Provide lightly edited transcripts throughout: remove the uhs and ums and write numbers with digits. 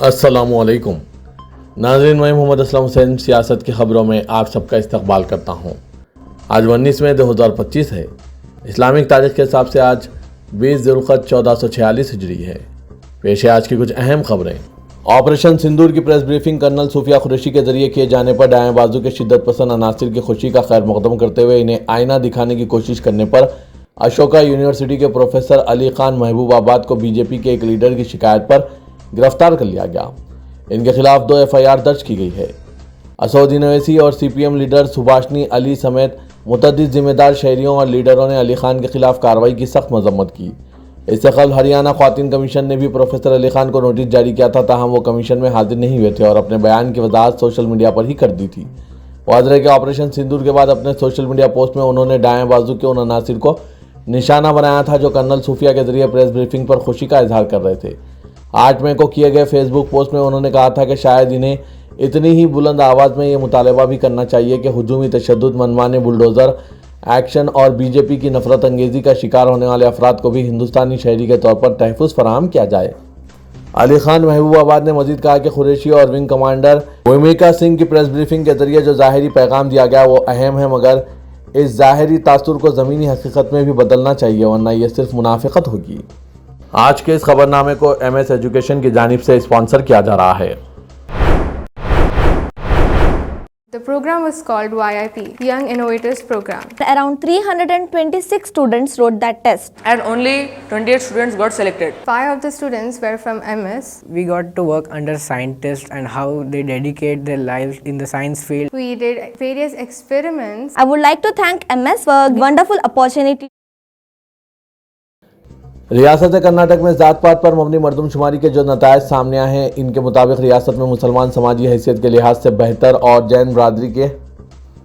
अस्सलामुअलैकुम नाज़रीन, मैं मोहम्मद असलम हुसैन सियासत की ख़बरों में आप सबका इस्तकबाल करता हूँ। आज 19 मई 2025 है। इस्लामिक तारीख़ के हिसाब से आज 20 ज़ुल्क़अदा 1446 हिजरी है। पेश है आज की कुछ अहम खबरें। ऑपरेशन सिंदूर की प्रेस ब्रीफिंग कर्नल सूफिया कुरैशी के जरिए किए जाने पर दाएं बाजू के शिद्दत पसंद अनासिर की खुशी का खैर मकदम करते हुए इन्हें आईना दिखाने की कोशिश करने पर अशोका यूनिवर्सिटी के प्रोफेसर अली खान महबूबाबाद को बीजेपी के एक लीडर की शिकायत पर गिरफ्तार कर लिया गया। इनके खिलाफ 2 एफआईआर दर्ज की गई है। असउद्दीन ओवैसी और सीपीएम लीडर सुभाषनी अली समेत मुतअद्दिद जिम्मेदार शहरियों और लीडरों ने अली खान के खिलाफ कार्रवाई की सख्त मजम्मत की। इससे कबल हरियाणा ख्वातीन कमीशन ने भी प्रोफेसर अली खान को नोटिस जारी किया था, ताहम वो कमीशन में हाजिर नहीं हुए थे और अपने बयान की वजाहत सोशल मीडिया पर ही कर दी थी। वाज़ेह है कि ऑपरेशन सिंदूर के बाद अपने सोशल मीडिया पोस्ट में उन्होंने दाएं बाजू के उन अनासिर को निशाना बनाया था जो कर्नल सूफिया के जरिए प्रेस ब्रीफिंग पर खुशी का इजहार कर रहे थे। 8 मई को किए गए फेसबुक पोस्ट में उन्होंने कहा था कि शायद इन्हें इतनी ही बुलंद आवाज़ में ये मुतालबा भी करना चाहिए कि हुजूमी तशद्दुद, मनमाने बुलडोज़र एक्शन और बीजेपी की नफरत अंगेज़ी का शिकार होने वाले अफराद को भी हिंदुस्तानी शहरी के तौर पर तहफ़्फ़ुज़ फराहम किया जाए। अली खान महबूबाबाद ने मजीद कहा कि कुरैशी और विंग कमांडर भूमिका सिंह की प्रेस ब्रीफिंग के जरिए जो ज़ाहिरी पैगाम दिया गया वो अहम है, मगर इस ज़ाहिरी तासुर को ज़मीनी हकीकत में भी बदलना चाहिए, वरना यह सिर्फ मुनाफिकत होगी। आज के इस खबरनामे को MS एजुकेशन की जानिब से स्पॉन्सर किया जा रहा है। The program was called YIP, Young Innovators Program. Around 326 students wrote that test. And only 28 students got selected. 5 of the students were from MS. We got to work under scientists and how they dedicate their lives in the science field. We did various experiments. I would like to thank MS for a wonderful opportunity. रियासत कर्नाटक में ज़ात पात पर मबनी मरदमशुमारी के जो नतायज सामने आए हैं, इनके मुताबिक रियासत में मुसलमान समाजी हैसियत के लिहाज से बेहतर और जैन बरादरी के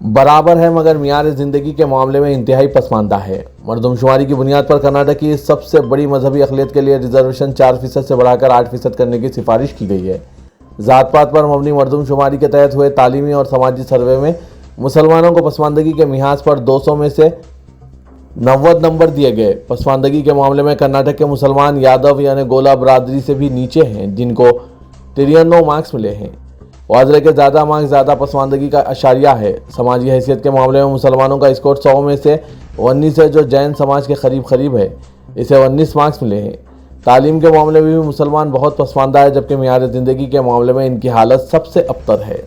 बराबर है, मगर मियार ज़िंदगी के मामले में इंतहाई पसमानदा है। मरदमशुमारी की बुनियाद पर कर्नाटक की सबसे बड़ी मजहबी अक़लियत के लिए रिजर्वेशन 4% से बढ़ाकर 8% करने की सिफारिश की गई है। ज़ात पात पर मबनी मरदमशुमारी के तहत हुए तालीमी और समाजी सर्वे में मुसलमानों को पसमानदगी के मिहाज पर 200 में से 90 नंबर दिए गए। पसमानदगी के मामले में कर्नाटक के मुसलमान यादव यानी गोला बरादरी से भी नीचे हैं, जिनको 93 मार्क्स मिले हैं। वाज़ेह के ज़्यादा मार्क्स ज़्यादा पसमानदगी का अशारिया है। समाजी हैसियत के मामले में मुसलमानों का स्कोर 100 में से 19 है, जो जैन समाज के करीब है। इसे 19 मार्क्स मिले हैं। तालीम के मामले में भी मुसलमान बहुत पसमानदा है, जबकि मियार ज़िंदगी के मामले में इनकी हालत सबसे अबतर है।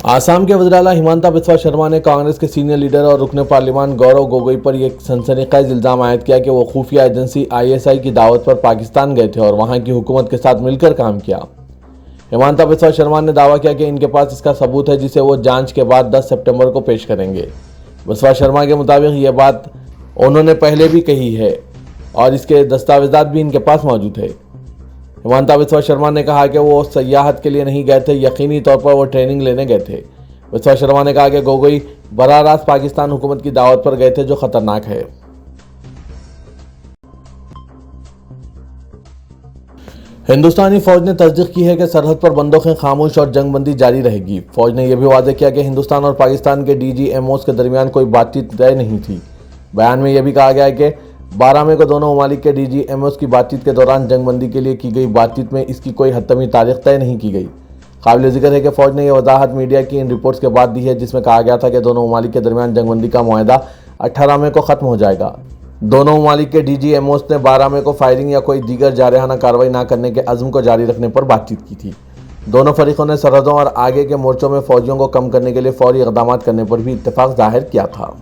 आसाम के वज़ीर-ए-आला हिमंता बिस्वा शर्मा ने कांग्रेस के सीनियर लीडर और रुकन पार्लिमान गौरव गोगोई पर यह सनसनीखेज इल्ज़ाम आयद किया कि वो खुफिया एजेंसी ISI की दावत पर पाकिस्तान गए थे और वहां की हुकूमत के साथ मिलकर काम किया। हिमंता बिस्वा शर्मा ने दावा किया कि इनके पास इसका सबूत है, जिसे वो जांच के बाद 10 सितंबर को पेश करेंगे। बिस्वा शर्मा के मुताबिक ये बात उन्होंने पहले भी कही है और इसके दस्तावेज़ात भी इनके पास मौजूद है। हिमंता बिस्वा शर्मा ने कहा कि वो सयाहत के लिए नहीं गए थे, यकीनी तौर पर वो ट्रेनिंग लेने गए थे। बिस्वा शर्मा ने कहा कि गोगोई बराह रास्त पाकिस्तान हुकूमत की दावत पर गए थे, जो खतरनाक है। हिंदुस्तानी फौज ने तस्दीक की है कि सरहद पर बंदूकें खामोश और जंगबंदी जारी रहेगी। फौज ने यह भी वाज़ेह किया कि हिंदुस्तान और पाकिस्तान के DGMOs के दरमियान कोई बातचीत तय नहीं थी। बयान में यह भी कहा गया है कि 12 मई को दोनों ममालिक के DGMOs की बातचीत के दौरान जंगबंदी के लिए की गई बातचीत में इसकी कोई हतमी तारीख तय नहीं की गई। काबिल ज़िक्र है कि फ़ौज ने यह वजाहत मीडिया की इन रिपोर्ट्स के बाद दी है, जिसमें कहा गया था कि दोनों ममालिक के दरमियान जंगबंदी का मुआहदा 18 मई को ख़त्म हो जाएगा। दोनों ममालिक के DGMOs ने 12 मई को फायरिंग या कोई दीगर जारहाना कार्रवाई न करने के अज़्म को जारी रखने पर बातचीत की थी। दोनों फरीकों ने सरहदों और आगे के मोर्चों में फ़ौजियों को कम करने के लिए फौरी इक़दामात करने पर भी इत्तेफाक ज़ाहिर किया था।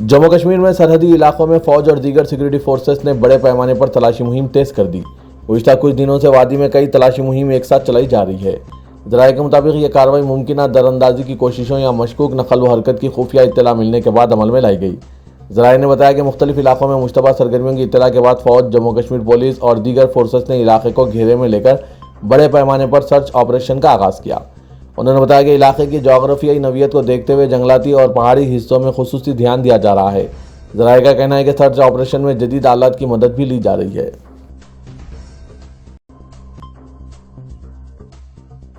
जम्मू कश्मीर में सरहदी इलाकों में फ़ौज और दीगर सिक्योरिटी फोर्सेस ने बड़े पैमाने पर तलाशी मुहिम तेज कर दी। गुज़िश्ता कुछ दिनों से वादी में कई तलाशी मुहिम एक साथ चलाई जा रही है। ज़राए के मुताबिक ये कार्रवाई मुमकिन दरअंदाजी की कोशिशों या मशकूक नकल व हरकत की खुफिया इत्तला मिलने के बाद अमल में लाई गई। ज़राए ने बताया कि मुख्तलिफ इलाकों में मुश्तबा सरगर्मियों की इत्तला के बाद फ़ौज, जम्मू कश्मीर पुलिस और दीगर फोर्सेस ने इलाके को घेरे में लेकर बड़े पैमाने पर सर्च ऑपरेशन का आगाज़ किया। उन्होंने बताया कि इलाके की जोग्राफियाई नवियत को देखते हुए जंगलाती और पहाड़ी हिस्सों में खुसूसी ध्यान दिया जा रहा है। ज़राए का कहना है कि सर्च ऑपरेशन में जदीद आलात की मदद भी ली जा रही है।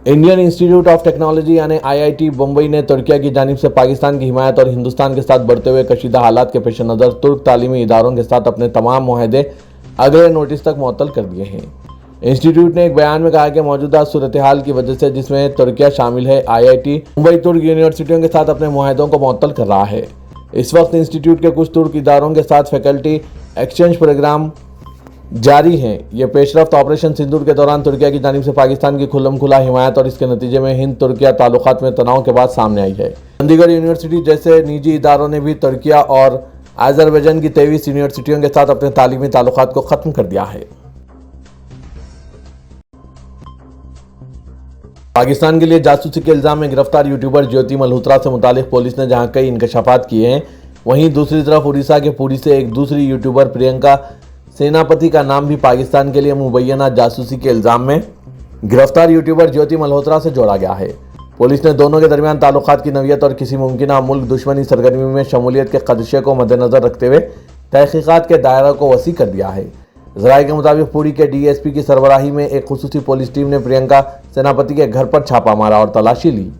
इंडियन इंस्टीट्यूट ऑफ टेक्नोलॉजी यानी IIT बम्बई ने तुर्की की जानिब से पाकिस्तान की हिमायत और हिंदुस्तान के साथ बढ़ते हुए कशीदा हालात के पेश नज़र तुर्क तालीमी इदारों के साथ अपने तमाम मुआहदे अगले नोटिस तक मुअत्तल कर दिए हैं। इंस्टीट्यूट ने एक बयान में कहा कि मौजूदा सूरत हाल की वजह से जिसमें तुर्की शामिल है, IIT मुंबई तुर्क यूनिवर्सिटियों के साथ अपने मुआहदों को मुअत्तल कर रहा है। इस वक्त इंस्टीट्यूट के कुछ तुर्क इदारों के साथ फैकल्टी एक्सचेंज प्रोग्राम जारी हैं। ये पेशरफ्त ऑपरेशन सिंदूर के दौरान तुर्की की जानिब से पाकिस्तान की खुल्लम खुला हिमायत और इसके नतीजे में हिंद तुर्की ताल्लुकात में तनाव के बाद सामने आई है। चंडीगढ़ यूनिवर्सिटी जैसे निजी इदारों ने भी तुर्की और अजरबैजान की 23 यूनिवर्सिटियों के साथ अपने तालीमी ताल्लुकात को ख़त्म कर दिया है। पाकिस्तान के लिए जासूसी के इल्ज़ाम में गिरफ्तार यूट्यूबर ज्योति मल्होत्रा से मुतालिक पुलिस ने जहां कई इंकशाफात किए हैं, वहीं दूसरी तरफ उड़ीसा के पुरी से एक दूसरी यूट्यूबर प्रियंका सेनापति का नाम भी पाकिस्तान के लिए मुबैना जासूसी के इल्ज़ाम में गिरफ्तार यूट्यूबर ज्योति मल्होत्रा से जोड़ा गया है। पुलिस ने दोनों के दरमियान ताल्लुकात की नवियत और किसी मुमकिन मुल्क दुश्मनी सरगर्मी में शमूलियत के खदशे को मद्देनजर रखते हुए तहकीकात के दायरा को वसी कर दिया है। ज़राए के मुताबिक पुरी के DSP की सरबराही में एक खुसूसी पुलिस टीम ने प्रियंका सेनापति के घर पर छापा मारा और तलाशी ली।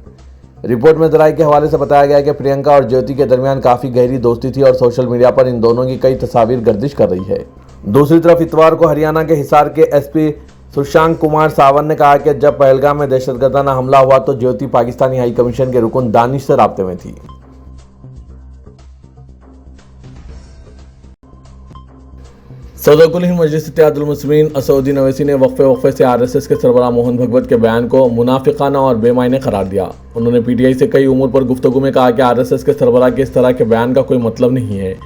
रिपोर्ट में ज़राए के हवाले से बताया गया कि प्रियंका और ज्योति के दरमियान काफ़ी गहरी दोस्ती थी और सोशल मीडिया पर इन दोनों की कई तस्वीर गर्दिश कर रही है। दूसरी तरफ इतवार को हरियाणा के हिसार के SP सुशांत कुमार सावंत ने कहा कि जब पहलगाम में दहशतगर्दाना हमला हुआ तो ज्योति पाकिस्तानी हाई कमीशन के रुकन दानिश से राब्ते में थी। सदर कुल हिंद मजलिस इत्तेहादुल मुस्लिमीन असउद्दीन अवैसी ने वक्फे से RSS के सरबराह मोहन भगवत के बयान को मुनाफिकाना और बेमायने करार दिया। उन्होंने PTI से कई उमूर पर गुफ्तगू में कहा कि RSS के सरबराह के इस तरह के बयान का कोई मतलब नहीं है।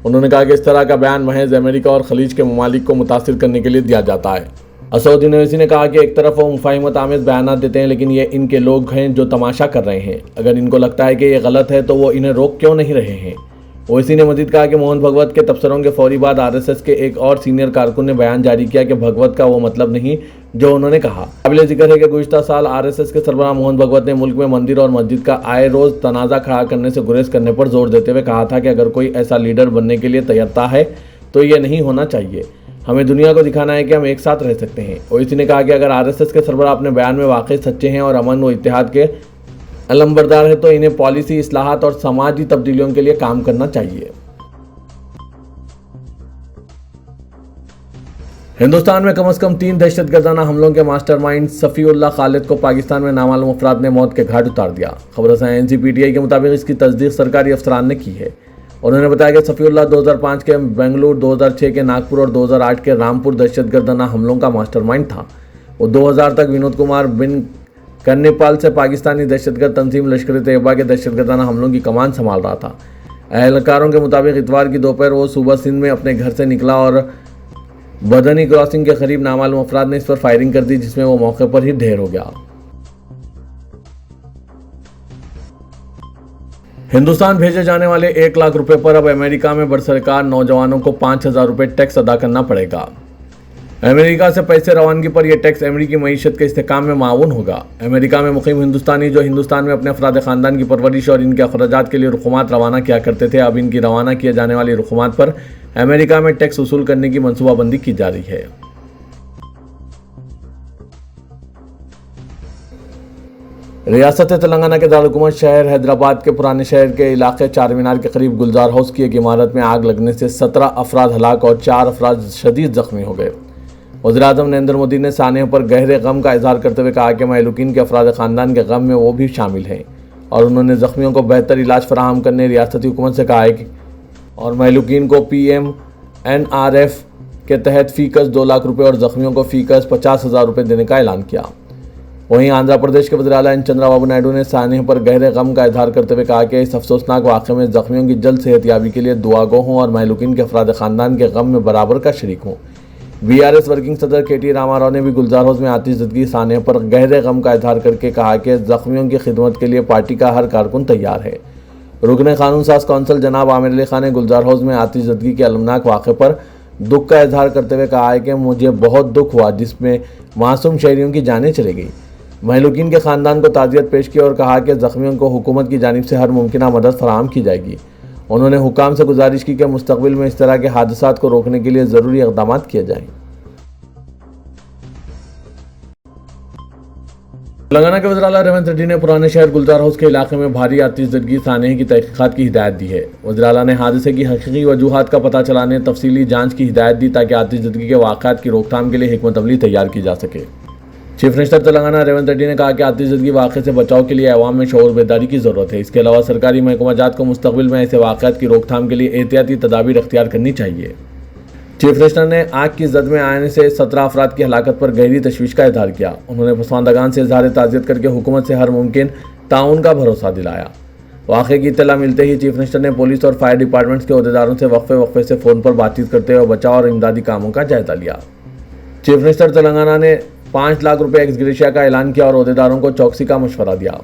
उन्होंने कहा कि इस तरह का बयान महज अमेरिका और खलीज के ममालिक को मुतासिर करने के लिए दिया जाता है। असउद्दीन अवैसी ने कहा कि एक तरफ वो मुफाहिमत आमेज बयान देते हैं, लेकिन ये इनके लोग हैं जो तमाशा कर रहे हैं। अगर इनको लगता है कि ये गलत है तो वो इन्हें रोक क्यों नहीं रहे हैं। ओवैसी ने मजीद कहा कि मोहन भगवत के तबसरों के फौरी बाद RSS के एक और सीनियर कारकुन ने बयान जारी किया कि भगवत का वो मतलब नहीं जो उन्होंने कहा। काबिल जिक्र है कि गुज़िश्ता साल RSS के सरबराह मोहन भगवत ने मुल्क में मंदिर और मस्जिद का आए रोज़ तनाज़ा खड़ा करने से गुरेज करने पर जोर देते हुए कहा था कि अगर कोई ऐसा लीडर बनने के लिए तैयार है तो ये नहीं होना चाहिए। हमें दुनिया को दिखाना है कि हम एक साथ रह सकते हैं। ओवैसी ने कहा कि अगर RSS के सरबराह अपने बयान में वाकई सच्चे हैं और अमन व इत्तेहाद के अलंबरदार है तो इन्हें पॉलिसी इस्लाहात और समाजी तब्दीलियों के लिए काम करना चाहिए। हिंदुस्तान में कम से कम 3 दहशतगर्दाना हमलों के मास्टरमाइंड सफ़ीउल्लाह खालिद को पाकिस्तान में नामालूम अफराद ने मौत के घाट उतार दिया। खबर रसां NCPTI के मुताबिक इसकी तस्दीक सरकारी अफसरान ने की है। उन्होंने बताया कि सफ़ीउल्लाह 2005 के बेंगलुरु, 2006 के नागपुर और 2008 के रामपुर दहशतगर्दाना हमलों का मास्टरमाइंड था। वो 2000 तक विनोद कुमार बिन कन्नेपाल से पाकिस्तानी दहशतगर्द तंजीम लश्कर तैयबा के दहशतगर्दाना हमलों की कमान संभाल रहा था। अहलकारों के मुताबिक इतवार की दोपहर वो सुबह सिंध में अपने घर से निकला और बदनी क्रॉसिंग के करीब नामालूम अफराद ने इस पर फायरिंग कर दी, जिसमें वो मौके पर ही ढेर हो गया। हिंदुस्तान भेजे जाने वाले 1 लाख रुपए पर अब अमेरिका में बरसरकार नौजवानों को 5,000 रुपये टैक्स अदा करना पड़ेगा। अमेरिका से पैसे रवानगी पर यह टैक्स अमेरिकी मईशत के इस्तेकाम में माउन होगा। अमेरिका में मुकीम हिंदुस्तानी जो हिंदुस्तान में अपने अफराद ख़ानदान की परवरिश और इनके अखराजात के लिए रुक़ुमात रवाना किया करते थे, अब इनकी रवाना किए जाने वाली रुक़ुमात पर अमेरिका में टैक्स वसूल करने की मनसूबाबंदी की जा रही है। रियासत तेलंगाना के दारुलहुकूमत शहर हैदराबाद के पुराने शहर के इलाके चार मीनार के करीब गुलजार हाउस की एक इमारत में आग लगने से 17 अफराद हलाक और 4 अफराद शदीद जख्मी हो गए। वज़ीर-ए-आज़म नरेंद्र मोदी ने सानिया पर गहरे गम का इजहार करते हुए कहा कि महलूकीन के अफराद ख़ानदान के गम में वो भी शामिल हैं और उन्होंने ज़ख्मियों को बेहतर इलाज फराहम करने रियासती हुकूमत से कहा है कि और महलूकीन को PM-NRF के तहत फ़ीकस 2 लाख रुपये और ज़ख्मियों को फ़ीकस 50,000 रुपये देने का ऐलान किया। वहीं आंध्र प्रदेश के वज़ीर आला चंद्रबाबू नायडू ने सानिया पर गहरे गम का इजहार करते हुए कहा कि इस अफसोसनाक वाक़े में ज़ख्मियों की जल्द सेहतयाबी के लिए दुआगो हूँ और महलूकीन के अफराद ख़ानदान के गम में बराबर का शरीक हूँ। BRS वर्किंग सदर KT रामाराव ने भी गुलजार हाउस में आतिशज़दगी सानिया पर गहरे गम का इजहार करके कहा कि ज़ख्मियों की खिदमत के लिए पार्टी का हर कारकुन तैयार है। रुकन कानून साज कौंसल जनाब आमिर अली खान ने गुलजार हाउस में आतिशज़दगी के अलमनाक वाक़े पर दुख का इजहार करते हुए कहा है कि मुझे बहुत दुख हुआ जिसमें मासूम शहरियों की जानें चली गई। महलूकीन के ख़ानदान को ताज़ियत पेश की और कहा कि ज़ख्मियों को हुकूमत की जानिब से हर मुमकिन मदद फराहम की जाएगी। उन्होंने हुकाम से गुजारिश की कि मुस्तक़बिल में इस तरह के हादसात को रोकने के लिए ज़रूरी इक़दामात किए जाएँ। तेलंगाना के वज़ीर-ए-आला रेवंत रेड्डी ने पुराने शहर गुलजार हाउस के इलाके में भारी आतिशज़दगी सानहे की तहकीकात की हिदायत दी है। वज़ीर-ए-आला ने हादसे की हकीकी वजूहात का पता चलाने तफसीली जांच की हिदायत दी ताकि आतिशज़दगी के वाक़यात की रोकथाम के लिए हिकमत अमली तैयार की जा सके। चीफ मिनिस्टर तेलंगाना रेवंत रेड्डी ने कहा कि आतिशज़दगी वाक़े से बचाव के लिए अवाम में शऊर बेदारी की ज़रूरत है। इसके अलावा सरकारी महकमाजात को मुस्तक़बिल में ऐसे वाक़यात की रोकथाम के लिए एहतियाती तदाबीर अख्तियार करनी चाहिए। चीफ मिनिस्टर ने आग की जद में आने से 17 अफराद की हलाकत पर गहरी तशवीश का इजहार किया। उन्होंने पसमानदगान से इजहार ताज़ियत करके हुकूमत से हर मुमकिन ताउन का भरोसा दिलाया। वाक़े की इत्तला मिलते ही चीफ मिनिस्टर ने पुलिस और फायर डिपार्टमेंट्स के अहदेदारों से वक्फे से फ़ोन पर बातचीत करते हुए बचाव और इमदादी कामों का जायजा लिया। चीफ मिनिस्टर तेलंगाना ने 5 लाख रुपये एक्स ग्रेशिया का ऐलान किया और अहदेदारों को चौकसी का मशवरा दिया।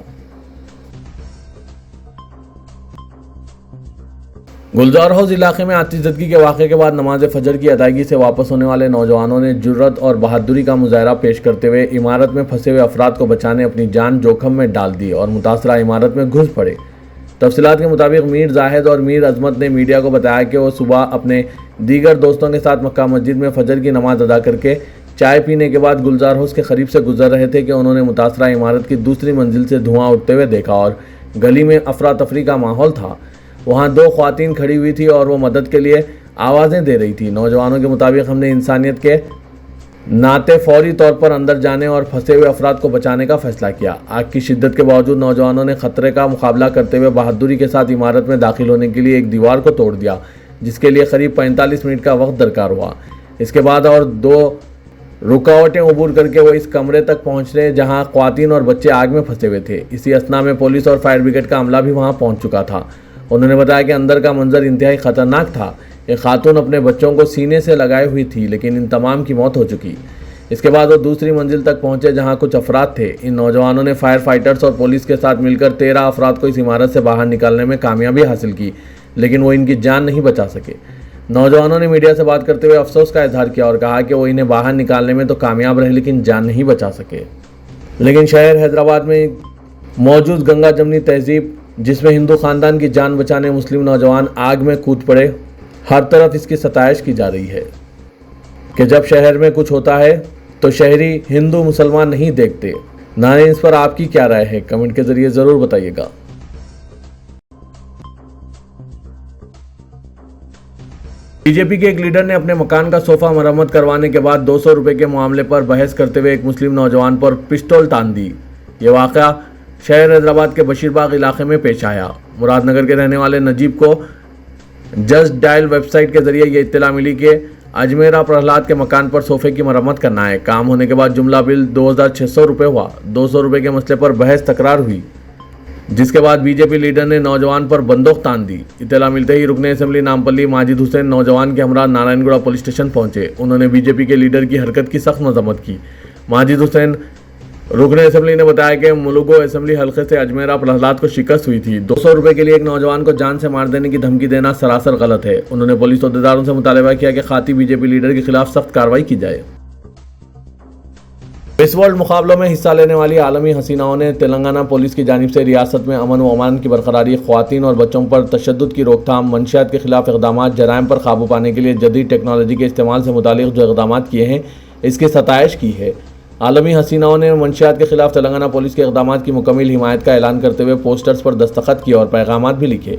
गुलजार हाउस इलाके में आतिशज़दगी के वाक़े के बाद नमाज फजर की अदायगी से वापस होने वाले नौजवानों ने जुर्रत और बहादुरी का मुजाहरा पेश करते हुए इमारत में फंसे हुए अफराद को बचाने अपनी जान जोखम में डाल दी और मुतासरा इमारत में घुस पड़े। तफसीलात के मुताबिक मीर जाहिद और मीर अजमत ने मीडिया को बताया कि वो सुबह अपने दीगर दोस्तों के साथ मक्का मस्जिद में फजर की नमाज अदा करके चाय पीने के बाद गुलजार हाउस के करीब से गुजर रहे थे कि उन्होंने मुतासरा इमारत की दूसरी मंजिल से धुआं उठते हुए देखा और गली में अफरा तफरी का माहौल था। वहाँ 2 ख्वातीन खड़ी हुई थी और वो मदद के लिए आवाज़ें दे रही थी। नौजवानों के मुताबिक हमने इंसानियत के नाते फौरी तौर पर अंदर जाने और फंसे हुए अफराद को बचाने का फैसला किया। आग की शिद्दत के बावजूद नौजवानों ने खतरे का मुकाबला करते हुए बहादुरी के साथ इमारत में दाखिल होने के लिए एक दीवार को तोड़ दिया, जिसके लिए करीब 45 मिनट का वक्त दरकार हुआ। इसके बाद और 2 रुकावटें अबूर करके वो इस कमरे तक पहुंचे जहां ख्वातीन और बच्चे आग में फंसे हुए थे। इसी असना में पुलिस और फायर ब्रिगेड का अमला भी वहां पहुंच चुका था। उन्होंने बताया कि अंदर का मंजर इंतहाई खतरनाक था। एक खातून अपने बच्चों को सीने से लगाए हुई थी, लेकिन इन तमाम की मौत हो चुकी। इसके बाद वो दूसरी मंजिल तक पहुंचे जहां कुछ अफराद थे। इन नौजवानों ने फायर फाइटर्स और पुलिस के साथ मिलकर 13 अफराद को इस इमारत से बाहर निकालने में कामयाबी हासिल की, लेकिन वो इनकी जान नहीं बचा सके। नौजवानों ने मीडिया से बात करते हुए अफसोस का इजहार किया और कहा कि वो इन्हें बाहर निकालने में तो कामयाब रहे, लेकिन जान नहीं बचा सके। लेकिन शहर हैदराबाद में मौजूद गंगा जमनी तहजीब, जिसमें हिंदू खानदान की जान बचाने मुस्लिम नौजवान आग में कूद पड़े, हर तरफ इसकी सताइश की जा रही है कि जब शहर में कुछ होता है तो शहरी हिंदू मुसलमान नहीं देखते। नाज़रीन, इस पर आपकी क्या राय है? कमेंट के जरिए ज़रूर बताइएगा। बीजेपी के एक लीडर ने अपने मकान का सोफा मरम्मत करवाने के बाद 200 रुपये के मामले पर बहस करते हुए एक मुस्लिम नौजवान पर पिस्तौल तान दी। ये वाक़या शहर हैदराबाद के बशीरबाग इलाके में पेश आया। मुरादनगर के रहने वाले नजीब को जस्ट डायल वेबसाइट के जरिए ये इत्तला मिली कि अजमेरा प्रहलाद के मकान पर सोफे की मरम्मत करना है। काम होने के बाद जुमला बिल 2600 रुपये हुआ। 200 रुपये के मसले पर बहस तकरार हुई, जिसके बाद बीजेपी लीडर ने नौजवान पर बंदूक तान दी। इत्तला मिलते ही रुकने असेंबली नामपल्ली माजिद हुसैन नौजवान के हमरा नारायणगुड़ा पुलिस स्टेशन पहुंचे। उन्होंने बीजेपी के लीडर की हरकत की सख्त मजम्मत की। माजिद हुसैन रुकने असेंबली ने बताया कि मुलुगो असेंबली हल्के से अजमेरा प्रहलाद को शिकस्त हुई थी। 200 रुपये के लिए एक नौजवान को जान से मार देने की धमकी देना सरासर गलत है। उन्होंने पुलिस अहदेदारों से मुतालबा किया कि खाती बीजेपी लीडर के खिलाफ सख्त कार्रवाई की जाए। मिस वर्ल्ड मुकाबलों में हिस्सा लेने वाली आलमी हसीनाओं ने तेलंगाना पुलिस की जानिब से रियासत में अमन व अमान की बरकरारी, ख्वातीन और बच्चों पर तशद्दुद की रोकथाम, मंशियात के खिलाफ इक़दामात, जराइम पर काबू पाने के लिए जदीद टेक्नोलॉजी के इस्तेमाल से मुतालिक जो इक़दामात किए हैं, इसकी सताइश की है। आलमी हसीनाओं ने मंशियात के खिलाफ तेलंगाना पुलिस के इक़दामात की मुकम्मल हिमायत का ऐलान करते हुए पोस्टर्स पर दस्तखत किए और पैगामात भी लिखे।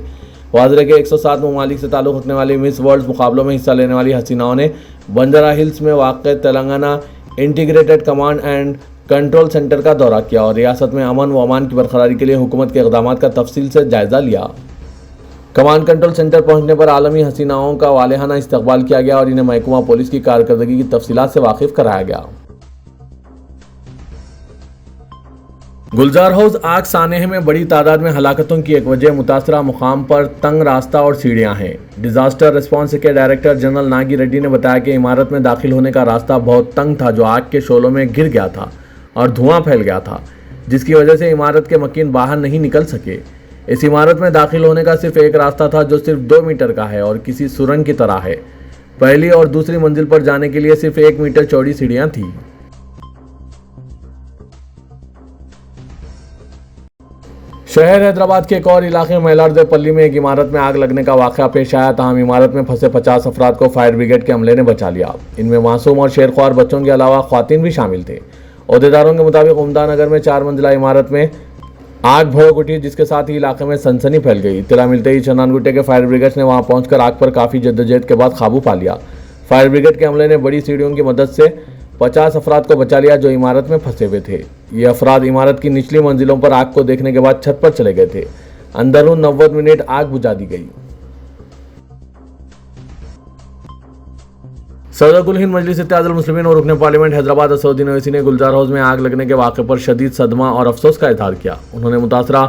वाज़ेह के 107 ममालिक से ताल्लुक़ रखने वाली मिस वर्ल्ड मुकाबलों में हिस्सा लेने वाली हसीनाओं ने बंजारा हिल्स में वाक़ Telangana integrated command and control centre का दौरा किया और रियासत में अमन व अमान की बरकरारी के लिए हुकूमत के इक़दामात का तफसील से जायज़ा लिया। कमांड कंट्रोल सेंटर पहुंचने पर आलमी हसीनाओं का वालेहाना इस्तकबाल किया गया और इन्हें महकमा पुलिस की कारकर्दगी की तफसीलात से वाकिफ कराया गया। गुलजार हाउस आग सानहे में बड़ी तादाद में हलाकतों की एक वजह मुतासरा मुकाम पर तंग रास्ता और सीढ़ियां हैं। डिजास्टर रिस्पांस के डायरेक्टर जनरल नागी रेड्डी ने बताया कि इमारत में दाखिल होने का रास्ता बहुत तंग था, जो आग के शोलों में गिर गया था और धुआं फैल गया था, जिसकी वजह से इमारत के मकीन बाहर नहीं निकल सके। इस इमारत में दाखिल होने का सिर्फ एक रास्ता था, जो सिर्फ 2 मीटर का है और किसी सुरंग की तरह है। पहली और दूसरी मंजिल पर जाने के लिए सिर्फ 1 मीटर चौड़ी सीढ़ियां थी। शहर हैदराबाद के एक और इलाके मैलारदेपल्ली में एक इमारत में आग लगने का वाक़या पेश आया। तमाम इमारत में फंसे 50 अफराद को फायर ब्रिगेड के अमले ने बचा लिया। इनमें मासूम और शेरख्वार बच्चों के अलावा ख्वातीन भी शामिल थे। अहदेदारों के मुताबिक उम्दा नगर में 4 मंजिला इमारत में आग भड़क उठी, जिसके साथ ही इलाके में सनसनी फैल गई। इत्तला मिलते ही चंदन गुट्टे के फायर ब्रिगेड ने वहां पहुंचकर आग पर काफ़ी जद्दोजहद के बाद काबू पा लिया। फायर ब्रिगेड के अमले ने बड़ी सीढ़ियों की मदद से 50 अफराद को बचा लिया जो इमारत में फंसे हुए थे। ये अफराद इमारत की निचली मंजिलों पर आग को देखने के बाद छत पर चले गए थे। अंदरून 90 मिनट आग बुझा दी गई। सदर कुल हिंद मजलिस इत्तेहादुल मुस्लिमीन और रुकने पार्लियामेंट हैदराबाद असदुद्दीन ओवैसी ने गुलजार हाउस में आग लगने के वाक़े पर शदीद सदमा और अफसोस का इजहार किया। उन्होंने मुतासरा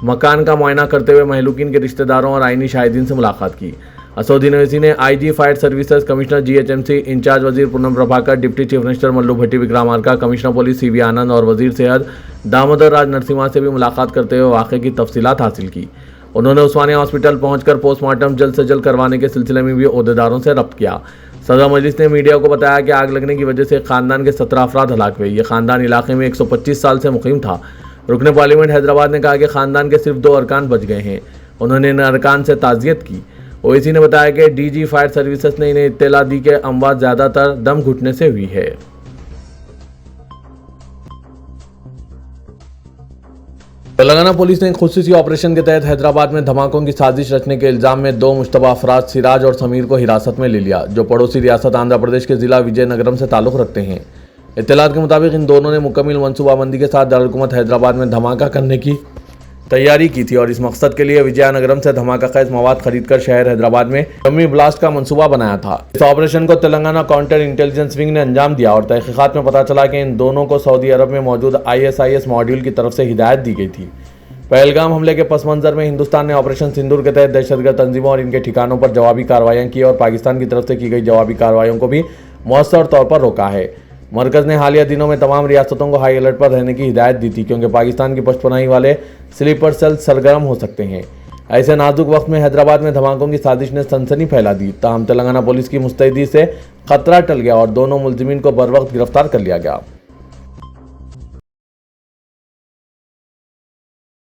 मकान का मुआयना करते हुए महलूकीन के रिश्तेदारों और आईनी शाहिदीन से मुलाकात की। असदुद्दीन ओवैसी ने IG fire services, commissioner GHMC, incharge वजीर Poonam Prabhakar, deputy chief minister Mallu Bhatti Vikramarka, commissioner police CV Anand और वजीर सेहत दामोदर राज नरसिम्हा से भी मुलाकात करते हुए वाक़े की तफसीलात हासिल की। उन्होंने उस्मानिया हॉस्पिटल पहुंचकर पोस्टमार्टम जल्द से जल्द करवाने के सिलसिले में भी अहदेदारों से रब्त किया। सदर मजलिस ने मीडिया को बताया कि आग लगने की वजह से खानदान के 17 अफराद हलाक हुए। ये खानदान इलाके में 125 साल से मुकीम था। रुकने पार्लियामेंट हैदराबाद ने कहा कि खानदान के सिर्फ 2 अरकान बच गए हैं। उन्होंने इन अरकान से ताज़ियत की। ओवैसी ने बताया कि DG फायर सर्विसेज ने इन्हें इत्तला दी कि अमवात ज़्यादातर दम घुटने से हुई है। तेलंगाना पुलिस ने खुसूसी ऑपरेशन के तहत हैदराबाद में धमाकों की साजिश रचने के इल्जाम में 2 मुश्तबा अफराद सिराज और समीर को हिरासत में ले लिया, जो पड़ोसी रियासत आंध्र प्रदेश के जिला विजयनगरम से ताल्लुक़ रखते हैं। इत्तलात के मुताबिक इन दोनों ने मुकम्मल मनसूबाबंदी के साथ दारुल-हुकूमत हैदराबाद में धमाका करने की तैयारी की थी और इस मकसद के लिए विजयनगरम से धमाका खेज मवाद खरीदकर शहर हैदराबाद में डमी ब्लास्ट का मंसूबा बनाया था। इस ऑपरेशन को तेलंगाना काउंटर इंटेलिजेंस विंग ने अंजाम दिया और तहकीकात में पता चला कि इन दोनों को सऊदी अरब में मौजूद ISIS मॉड्यूल की तरफ से हिदायत दी गई थी। पहलगाम हमले के पस मंजर में हिंदुस्तान ने ऑपरेशन सिंदूर के तहत दहशतगर्द तंजीमों और इनके ठिकानों पर जवाबी कार्रवाइयाँ की और पाकिस्तान की तरफ से की गई जवाबी कार्रवाइयों को भी मौसर तौर पर रोका है। मरकज़ ने हालिया दिनों में तमाम रियासतों को हाई अलर्ट पर रहने की हिदायत दी थी, क्योंकि पाकिस्तान की पशपनाही वाले स्लीपर सेल सरगर्म हो सकते हैं। ऐसे नाजुक वक्त में हैदराबाद में धमाकों की साजिश ने सनसनी फैला दी। ताहम तेलंगाना पुलिस की मुस्तैदी से खतरा टल गया और दोनों मुलजिमीन को बर वक्त गिरफ्तार कर लिया गया।